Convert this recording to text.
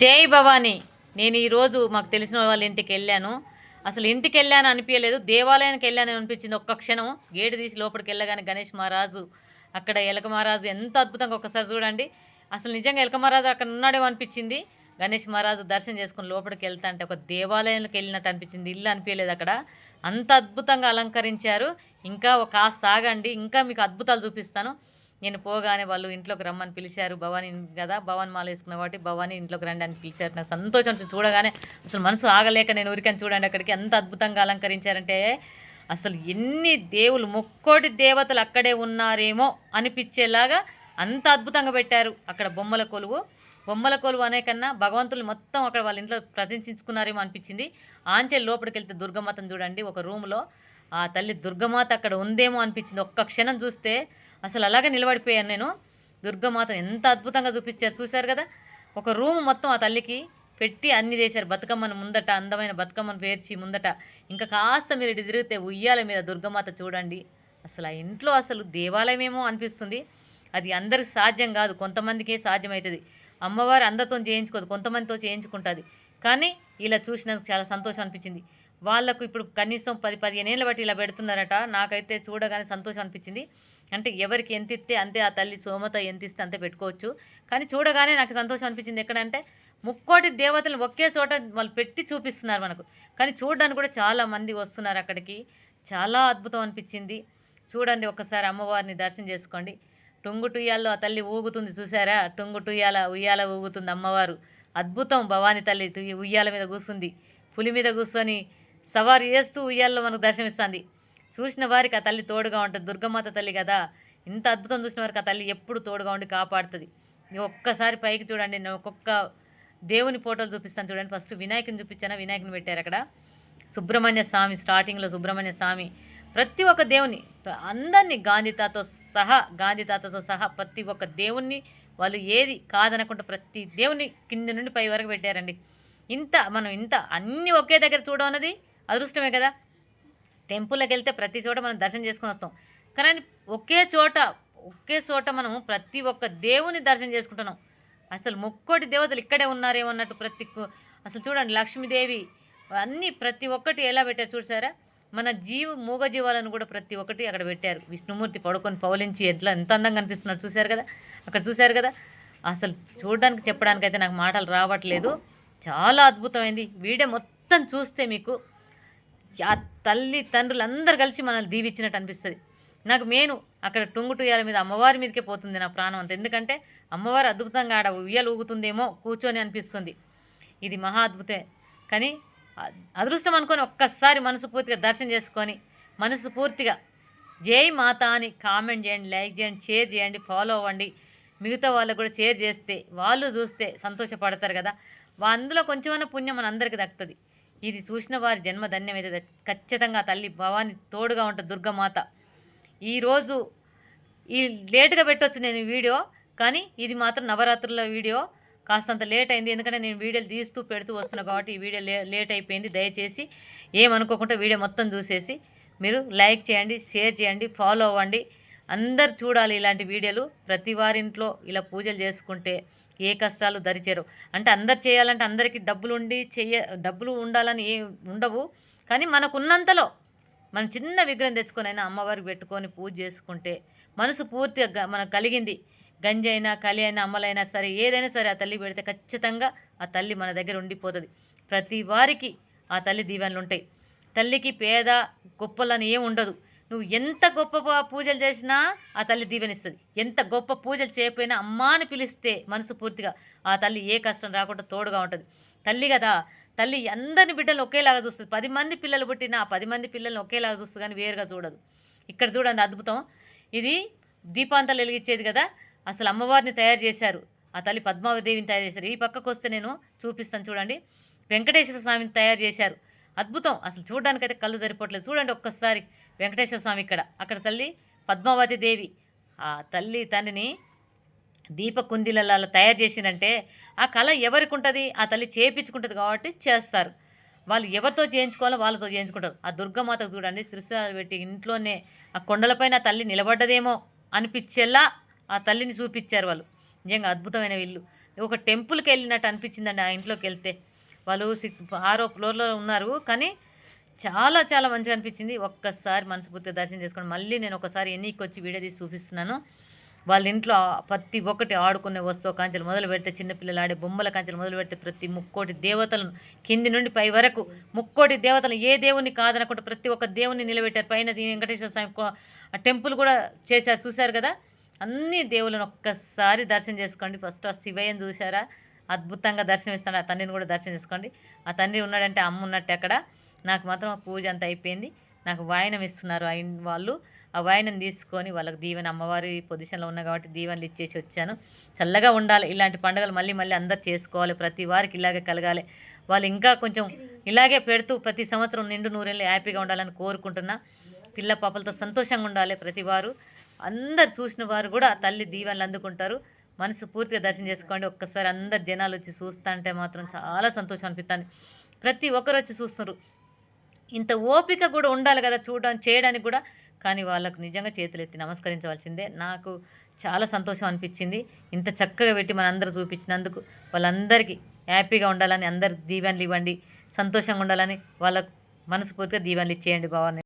జై భవానీ. నేను ఈరోజు మాకు తెలిసిన వాళ్ళ ఇంటికి వెళ్ళాను. అసలు ఇంటికి వెళ్ళాను అనిపించలేదు, దేవాలయానికి వెళ్ళాను అనిపించింది. ఒక్క క్షణం గేటు తీసి లోపలికి వెళ్ళగానే గణేష్ మహారాజు అక్కడ, ఎలక మహారాజు ఎంత అద్భుతంగా ఒక్కసారి చూడండి. అసలు నిజంగా ఎలక మహారాజు అక్కడ ఉన్నాడేమో అనిపించింది. గణేష్ మహారాజు దర్శనం చేసుకుని లోపలికి వెళ్తా అంటే ఒక దేవాలయంలోకి వెళ్ళినట్టు అనిపించింది. ఇల్లు అనిపించలేదు అక్కడ, అంత అద్భుతంగా అలంకరించారు. ఇంకా ఒక కాస్త ఆగండి, ఇంకా మీకు అద్భుతాలు చూపిస్తాను. నేను పోగానే వాళ్ళు ఇంట్లోకి రమ్మని పిలిచారు. భవానీ కదా, భవాని మాల వేసుకున్న కాబట్టి భవానీ ఇంట్లోకి రండి అని పిలిచారు. నాకు సంతోషం అనిపించి చూడగానే అసలు మనసు ఆగలేక నేను ఊరికని చూడండి అక్కడికి ఎంత అద్భుతంగా అలంకరించారంటే అసలు ఎన్ని దేవుళ్ళు, ముక్కోటి దేవతలు అక్కడే ఉన్నారేమో అనిపించేలాగా అంత అద్భుతంగా పెట్టారు. అక్కడ బొమ్మల కొలువు అనే కన్నా భగవంతులు మొత్తం అక్కడ వాళ్ళ ఇంట్లో ప్రతిష్ఠించుకున్నారేమో అనిపించింది. ఆంచెల్ లోపలికి వెళ్తే దుర్గమాతను చూడండి, ఒక రూమ్లో ఆ తల్లి దుర్గమాత అక్కడ ఉందేమో అనిపించింది. ఒక్క క్షణం చూస్తే అసలు అలాగే నిలబడిపోయాను నేను. దుర్గమాత ఎంత అద్భుతంగా చూశారు కదా. ఒక రూమ్ మొత్తం ఆ తల్లికి పెట్టి అన్ని చేశారు. బతుకమ్మను ముందట, అందమైన బతుకమ్మను పేర్చి ముందట. ఇంకా కాస్త మీరు ఇటు తిరిగితే ఉయ్యాల మీద దుర్గమాత చూడండి. అసలు ఆ ఇంట్లో అసలు దేవాలయమేమో అనిపిస్తుంది. అది అందరికి సాధ్యం కాదు, కొంతమందికే సాధ్యమవుతుంది. అమ్మవారు అందరితో చేయించుకోదు, కొంతమందితో చేయించుకుంటుంది. కానీ ఇలా చూసినందుకు చాలా సంతోషం అనిపించింది. వాళ్ళకు ఇప్పుడు కనీసం 10-15 ఏళ్ళ బట్టి ఇలా పెడుతున్నారట. నాకైతే చూడగానే సంతోషం అనిపించింది. అంటే ఎవరికి ఎంత ఇస్తే అంతే, ఆ తల్లి సోమత ఎంత ఇస్తే అంతే పెట్టుకోవచ్చు. కానీ చూడగానే నాకు సంతోషం అనిపించింది. ఎక్కడంటే ముక్కోటి దేవతలు ఒకే చోట వాళ్ళు పెట్టి చూపిస్తున్నారు మనకు. కానీ చూడడానికి కూడా చాలామంది వస్తున్నారు అక్కడికి. చాలా అద్భుతం అనిపించింది. చూడండి ఒక్కసారి అమ్మవారిని దర్శనం చేసుకోండి. టుంగుటుయ్యాల్లో ఆ తల్లి ఊగుతుంది చూసారా, ఉయ్యాల ఊగుతుంది అమ్మవారు. అద్భుతం. భవానీ తల్లి ఉయ్యాల మీద కూర్చుంది, పులి మీద కూర్చొని సవారు చేస్తూ ఉయ్యాల్లో మనకు దర్శనమిస్తుంది. చూసిన వారికి ఆ తల్లి తోడుగా ఉంటుంది. దుర్గమాత తల్లి కదా, ఇంత అద్భుతం చూసిన వారికి ఆ తల్లి ఎప్పుడు తోడుగా ఉండి కాపాడుతుంది. ఒక్కసారి పైకి చూడండి, నేను ఒక్కొక్క దేవుని ఫోటోలు చూపిస్తాను చూడండి. ఫస్ట్ వినాయకుని చూపించాను, వినాయకుని పెట్టారు అక్కడ. సుబ్రహ్మణ్య స్వామి, స్టార్టింగ్లో సుబ్రహ్మణ్య స్వామి. ప్రతి ఒక్క దేవుని అందరినీ గాంధీతాతో సహా ప్రతి ఒక్క దేవుణ్ణి వాళ్ళు ఏది కాదనకుండా ప్రతి దేవుని కింద నుండి పై వరకు పెట్టారండి. మనం అన్నీ ఒకే దగ్గర చూడడం అన్నది అదృష్టమే కదా. టెంపుల్కి వెళ్తే ప్రతి చోట మనం దర్శనం చేసుకొని వస్తాం, కానీ ఒకే చోట మనం ప్రతి ఒక్క దేవుని దర్శనం చేసుకుంటున్నాం. అసలు ముక్కోటి దేవతలు ఇక్కడే ఉన్నారేమో అన్నట్టు అసలు చూడండి, లక్ష్మీదేవి అన్నీ ప్రతి ఒక్కటి ఎలా పెట్టారు చూసారా. మన మూగ జీవాలను కూడా ప్రతి ఒక్కటి అక్కడ పెట్టారు. విష్ణుమూర్తి పడుకొని పవలించి ఎంత అందంగా కనిపిస్తున్నారు చూశారు కదా, అక్కడ చూశారు కదా. అసలు చూడడానికి చెప్పడానికైతే నాకు మాటలు రావట్లేదు. చాలా అద్భుతమైంది. వీడియో మొత్తం చూస్తే మీకు ఆ తల్లి తండ్రులు అందరు కలిసి మనల్ని దీవించినట్టు అనిపిస్తుంది. నాకు అక్కడ టుంగుటుయ్యాల మీద అమ్మవారి మీదకే పోతుంది నా ప్రాణం అంత. ఎందుకంటే అమ్మవారు అద్భుతంగా ఆడ ఉయ్యాలు ఊగుతుందేమో కూర్చొని అనిపిస్తుంది. ఇది మహా అద్భుతమే. కానీ అదృష్టం అనుకొని ఒక్కసారి మనసు పూర్తిగా దర్శనం చేసుకొని మనసు పూర్తిగా జై మాత అని కామెంట్ చేయండి, లైక్ చేయండి, షేర్ చేయండి, ఫాలో అవ్వండి. మిగతా వాళ్ళకు కూడా షేర్ చేస్తే వాళ్ళు చూస్తే సంతోషపడతారు కదా. అందులో కొంచెమన్నా పుణ్యం మన అందరికీ దక్కుతుంది. ఇది చూసిన వారి జన్మ ధన్యమైతే ఖచ్చితంగా తల్లి భవాని తోడుగా ఉంటుంది దుర్గమాత. ఈరోజు లేటుగా పెట్టవచ్చు నేను ఈ వీడియో, కానీ ఇది మాత్రం నవరాత్రుల వీడియో. కాస్తంత లేట్ అయింది, ఎందుకంటే నేను వీడియోలు తీస్తూ పెడుతూ వస్తున్నాను కాబట్టి ఈ వీడియో లేట్ అయిపోయింది. దయచేసి ఏమనుకోకుండా వీడియో మొత్తం చూసేసి మీరు లైక్ చేయండి, షేర్ చేయండి, ఫాలో అవ్వండి. అందరు చూడాలి ఇలాంటి వీడియోలు. ప్రతి వారింట్లో ఇలా పూజలు చేసుకుంటే ఏ కష్టాలు దరిచేరు. అంటే అందరు చేయాలంటే అందరికీ డబ్బులు ఉండాలని ఉండవు. కానీ మనకున్నంతలో మనం చిన్న విగ్రహం తెచ్చుకొని అయినా అమ్మవారికి పెట్టుకొని పూజ చేసుకుంటే మనసు పూర్తిగా మనకు కలిగింది. గంజి అయినా, కలి అయినా, అమ్మలైనా సరే, ఏదైనా సరే ఆ తల్లి పెడితే ఖచ్చితంగా ఆ తల్లి మన దగ్గర ఉండిపోతుంది. ప్రతి వారికి ఆ తల్లి దీవెనలు ఉంటాయి. తల్లికి పేద గొప్పలని ఏం ఉండదు. నువ్వు ఎంత గొప్ప పూజలు చేసినా ఆ తల్లి దీవెనిస్తుంది. ఎంత గొప్ప పూజలు చేయకపోయినా అమ్మా అని పిలిస్తే మనసు పూర్తిగా ఆ తల్లి ఏ కష్టం రాకుండా తోడుగా ఉంటుంది. తల్లి కదా, తల్లి అందరిని బిడ్డలు ఒకేలాగా చూస్తుంది. 10 మంది పిల్లలు పుట్టినా ఆ 10 మంది పిల్లల్ని ఒకేలాగా చూస్తుంది, కానీ వేరుగా చూడదు. ఇక్కడ చూడండి అద్భుతం. ఇది దీపాంతాలు వెలిగించేది కదా, అసలు అమ్మవారిని తయారు చేశారు. ఆ తల్లి పద్మావదేవిని తయారు చేశారు. ఈ పక్కకు వస్తే నేను చూపిస్తాను చూడండి. వెంకటేశ్వర స్వామిని తయారు చేశారు. అద్భుతం. అసలు చూడడానికైతే కళ్ళు సరిపోవట్లేదు. చూడండి ఒక్కసారి వెంకటేశ్వర స్వామి అక్కడ తల్లి పద్మావతి దేవి. ఆ తల్లి తండ్రిని దీపకుందిలలో తయారు చేసిందంటే ఆ కళ ఎవరికి ఉంటుంది, ఆ తల్లి చేయించుకుంటుంది కాబట్టి చేస్తారు. వాళ్ళు ఎవరితో చేయించుకోవాలో వాళ్ళతో చేయించుకుంటారు. ఆ దుర్గమాతకు చూడండి శ్రీశాలు పెట్టి ఇంట్లోనే ఆ కొండలపైన తల్లి నిలబడ్డదేమో అనిపించేలా ఆ తల్లిని చూపించారు వాళ్ళు. నిజంగా అద్భుతమైన ఇల్లు. ఒక టెంపుల్కి వెళ్ళినట్టు అనిపించిందండి ఆ ఇంట్లోకి వెళ్తే. వాళ్ళు 6వ ఫ్లోర్లో ఉన్నారు, కానీ చాలా చాలా మంచిగా అనిపించింది. ఒక్కసారి మనస్ఫూర్తిగా దర్శనం చేసుకోండి. మళ్ళీ నేను ఒకసారి ఎనీకొచ్చి వీడియో తీసి చూపిస్తున్నాను. వాళ్ళ ఇంట్లో ప్రతి ఒక్కటి ఆడుకునే వస్తువు కాంచెలు మొదలు పెడితే, చిన్నపిల్లలు ఆడే బొమ్మల కాంచెలు మొదలు పెడితే, ప్రతి ముక్కోటి దేవతలను కింది నుండి పై వరకు ముక్కోటి దేవతలు ఏ దేవుని కాదనకుండా ప్రతి ఒక్క దేవుని నిలబెట్టారు. పైన వెంకటేశ్వర స్వామి టెంపుల్ కూడా చేశారు, చూశారు కదా. అన్ని దేవులను ఒక్కసారి దర్శనం చేసుకోండి. ఫస్ట్ ఆ శివయ్యని చూశారా, అద్భుతంగా దర్శనం ఇస్తాడు. ఆ తండ్రిని కూడా దర్శనం చేసుకోండి. ఆ తండ్రి ఉన్నాడంటే అమ్మ ఉన్నట్టే అక్కడ. నాకు మాత్రం పూజ అంతా అయిపోయింది. నాకు వాయనం ఇస్తున్నారు వాళ్ళు. ఆ వాయనం తీసుకొని వాళ్ళకి దీవెన, అమ్మవారి పొజిషన్లో ఉన్నా కాబట్టి దీవెనలు ఇచ్చేసి వచ్చాను. చల్లగా ఉండాలి. ఇలాంటి పండుగలు మళ్ళీ మళ్ళీ అందరు చేసుకోవాలి. ప్రతి వారికి ఇలాగే కలగాలి. వాళ్ళు ఇంకా కొంచెం ఇలాగే పెడుతూ ప్రతి సంవత్సరం నిండు నూరేళ్ళు హ్యాపీగా ఉండాలని కోరుకుంటున్నా. పిల్ల పాపలతో సంతోషంగా ఉండాలి ప్రతి వారు. అందరు చూసిన వారు కూడా తల్లి దీవెనలు అందుకుంటారు. మనసు పూర్తిగా దర్శనం చేసుకోండి. ఒక్కసారి అందరు జనాలు వచ్చి చూస్తా అంటే మాత్రం చాలా సంతోషం అనిపిస్తుంది. ప్రతి ఒక్కరు వచ్చి చూస్తున్నారు. ఇంత ఓపిక కూడా ఉండాలి కదా చేయడానికి కూడా. కానీ వాళ్ళకు నిజంగా చేతులెత్తి నమస్కరించవలసిందే. నాకు చాలా సంతోషం అనిపించింది. ఇంత చక్కగా పెట్టి మనందరూ చూపించినందుకు వాళ్ళందరికీ హ్యాపీగా ఉండాలని అందరు దీవెనలు ఇవ్వండి. సంతోషంగా ఉండాలని వాళ్ళకు మనస్ఫూర్తిగా దీవెనలు ఇచ్చేయండి బావని.